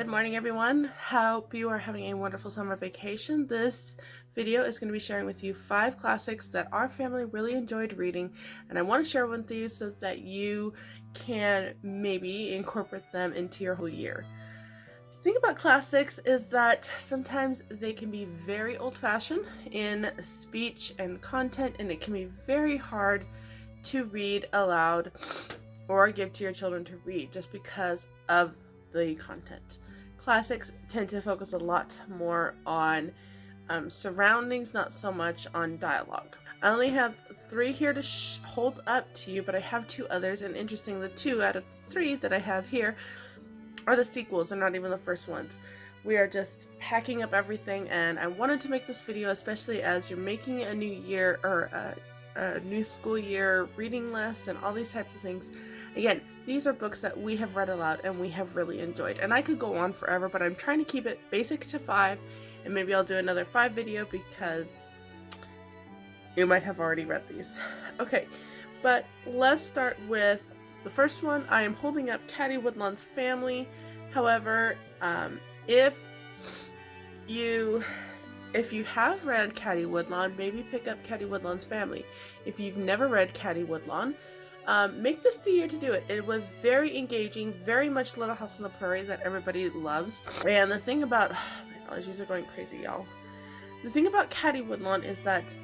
Good morning, everyone. Hope you are having a wonderful summer vacation. This video is going to be sharing with you 5 classics that our family really enjoyed reading, and I want to share with you so that you can maybe incorporate them into your whole year. The thing about classics is that sometimes they can be very old-fashioned in speech and content, and it can be very hard to read aloud or give to your children to read just because of the content. Classics tend to focus a lot more on surroundings, not so much on dialogue. I only have 3 here to hold up to you, but I have 2 others, and interesting, the 2 out of the 3 that I have here are the sequels and not even the first ones. We are just packing up everything, and I wanted to make this video especially as you're making a new year or a new school year reading list and all these types of things. Again, these are books that we have read aloud and we have really enjoyed. And I could go on forever, but I'm trying to keep it basic to 5, and maybe I'll do another 5 video because you might have already read these. Okay, but let's start with the first one. I am holding up Caddy Woodlawn's Family. However, if you have read Caddy Woodlawn, maybe pick up Caddy Woodlawn's Family. If you've never read Caddy Woodlawn, make this the year to do it. It was very engaging, very much Little House on the Prairie that everybody loves. And the thing about, my allergies are going crazy, y'all. The thing about Caddy Woodlawn is that,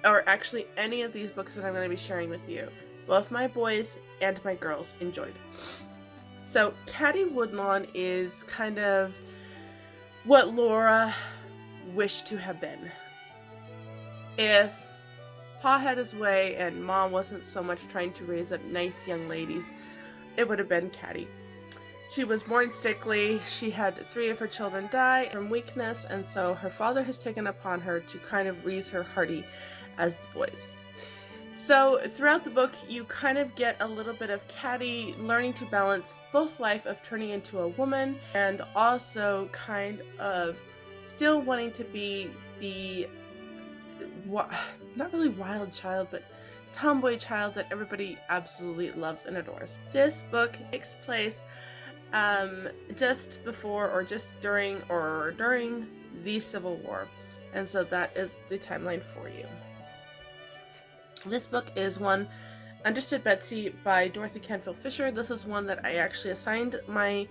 or actually any of these books that I'm going to be sharing with you, both my boys and my girls enjoyed. So Caddy Woodlawn is kind of what Laura wished to have been. If Pa had his way and Mom wasn't so much trying to raise up nice young ladies, it would have been Caddy. She was born sickly. She had 3 of her children die from weakness, and so her father has taken upon her to kind of raise her hearty as the boys. So throughout the book, you kind of get a little bit of Caddy learning to balance both life of turning into a woman and also kind of still wanting to be the not really wild child, but tomboy child that everybody absolutely loves and adores. This book takes place just before or just during the Civil War, and so that is the timeline for you. This book is one, Understood Betsy by Dorothy Canfield Fisher. This is one that I actually assigned my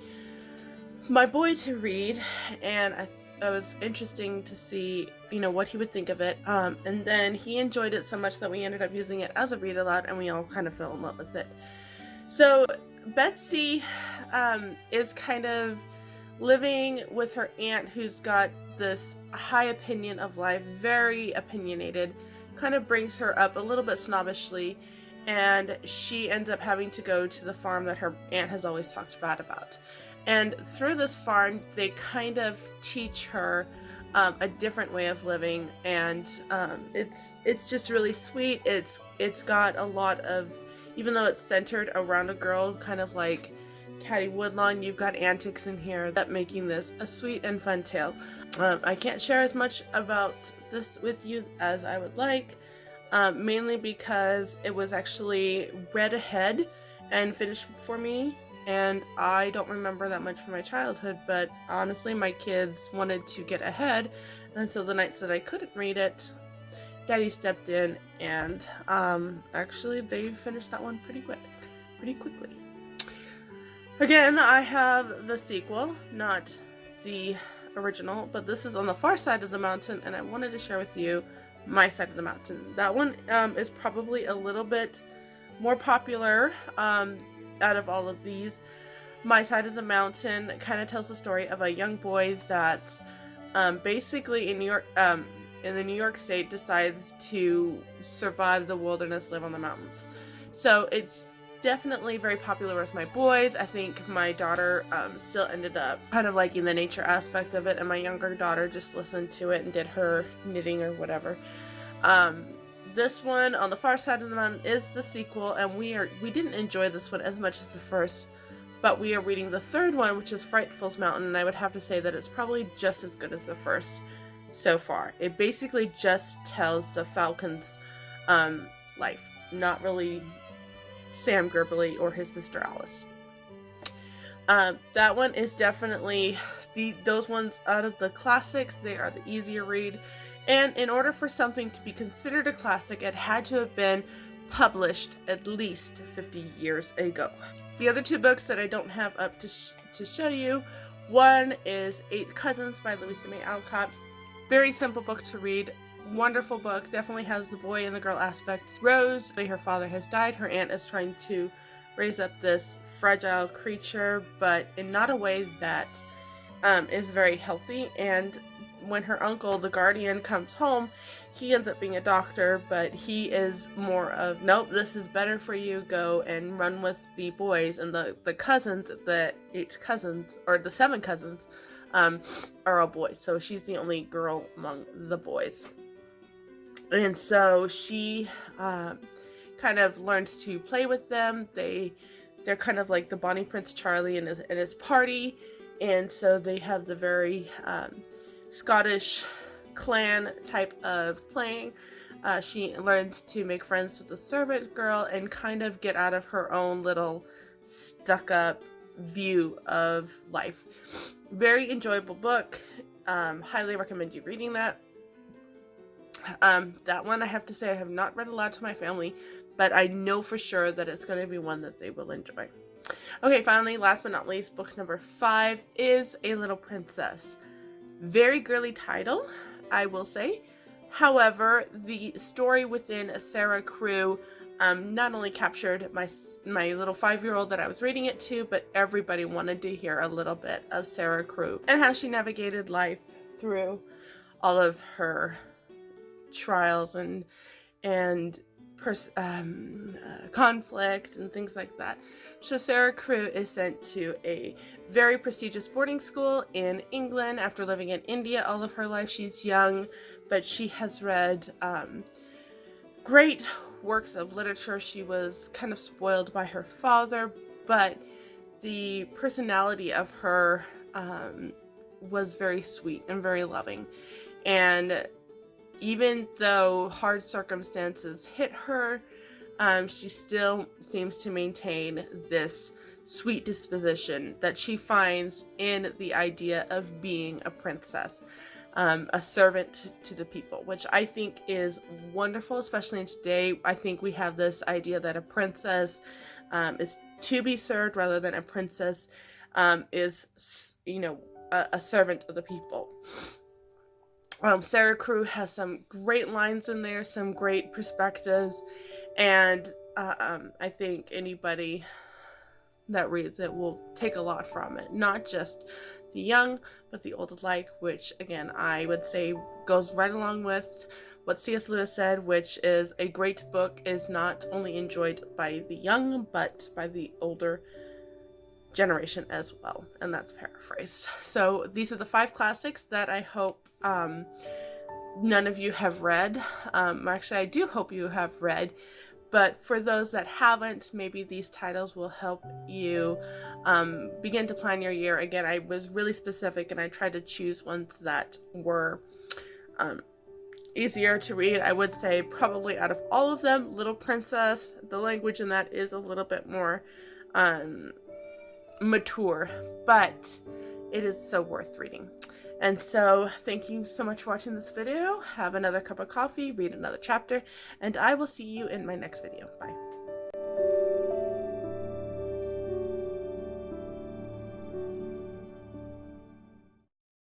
boy to read, and it was interesting to see, what he would think of it. And then he enjoyed it so much that we ended up using it as a read aloud, and we all kind of fell in love with it. So Betsy is kind of living with her aunt, who's got this high opinion of life, very opinionated, kind of brings her up a little bit snobbishly, and she ends up having to go to the farm that her aunt has always talked bad about. And through this farm, they kind of teach her a different way of living, and it's just really sweet. It's got a lot of, even though it's centered around a girl, kind of like Caddy Woodlawn, you've got antics in here that making this a sweet and fun tale. I can't share as much about this with you as I would like, mainly because it was actually read ahead and finished for me. And I don't remember that much from my childhood, but honestly, my kids wanted to get ahead, and so the nights that I couldn't read it, Daddy stepped in, and actually they finished that one pretty quickly. Again, I have the sequel, not the original, but this is On the Far Side of the Mountain, and I wanted to share with you my side of the mountain. That one is probably a little bit more popular out of all of these. My Side of the Mountain kind of tells the story of a young boy that basically in the New York State decides to survive the wilderness, live on the mountains. So it's definitely very popular with my boys. I think my daughter still ended up kind of liking the nature aspect of it, and my younger daughter just listened to it and did her knitting or whatever. This one, On the Far Side of the Mountain, is the sequel, and we didn't enjoy this one as much as the first, but we are reading the third one, which is Frightful Mountain, and I would have to say that it's probably just as good as the first so far. It basically just tells the Falcon's life, not really Sam Gerberly or his sister Alice. That one is definitely those ones out of the classics. They are the easier read. And in order for something to be considered a classic, it had to have been published at least 50 years ago. The other two books that I don't have up to show you, one is Eight Cousins by Louisa Alcott. Very simple book to read. Wonderful book. Definitely has the boy and the girl aspect. Rose, her father has died. Her aunt is trying to raise up this fragile creature, but in not a way that is very healthy. And when her uncle, the guardian, comes home, he ends up being a doctor, but he is more of, nope, this is better for you, go and run with the boys. And the cousins, the 8 cousins, or the 7 cousins, are all boys. So she's the only girl among the boys. And so she kind of learns to play with them. They're kind of like the Bonnie Prince Charlie and his party. And so they have the very Scottish clan type of playing. She learns to make friends with the servant girl and kind of get out of her own little stuck-up view of life. Very enjoyable book. Highly recommend you reading that. That one, I have to say, I have not read aloud to my family, but I know for sure that it's going to be one that they will enjoy. Okay, finally, last but not least, book number 5 is A Little Princess. Very girly title, I will say. However, the story within Sarah Crew not only captured my little 5-year-old that I was reading it to, but everybody wanted to hear a little bit of Sarah Crew and how she navigated life through all of her trials and conflict and things like that. So Sarah Crew is sent to a very prestigious boarding school in England after living in India all of her life. She's young, but she has read great works of literature. She was kind of spoiled by her father, but the personality of her was very sweet and very loving. And even though hard circumstances hit her, she still seems to maintain this sweet disposition that she finds in the idea of being a princess, a servant to the people, which I think is wonderful, especially in today. I think we have this idea that a princess is to be served rather than a princess is, a servant of the people. Sarah Crew has some great lines in there, some great perspectives, and I think anybody that reads it will take a lot from it. Not just the young, but the old alike, which, again, I would say goes right along with what C.S. Lewis said, which is a great book is not only enjoyed by the young, but by the older generation as well. And that's paraphrased. So these are the 5 classics that I hope none of you have read. Actually, I do hope you have read, but for those that haven't, maybe these titles will help you begin to plan your year. Again, I was really specific and I tried to choose ones that were easier to read. I would say probably out of all of them, Little Princess, the language in that is a little bit more mature, but it is so worth reading. And so thank you so much for watching this video. Have another cup of coffee, read another chapter, and I will see you in my next video. Bye.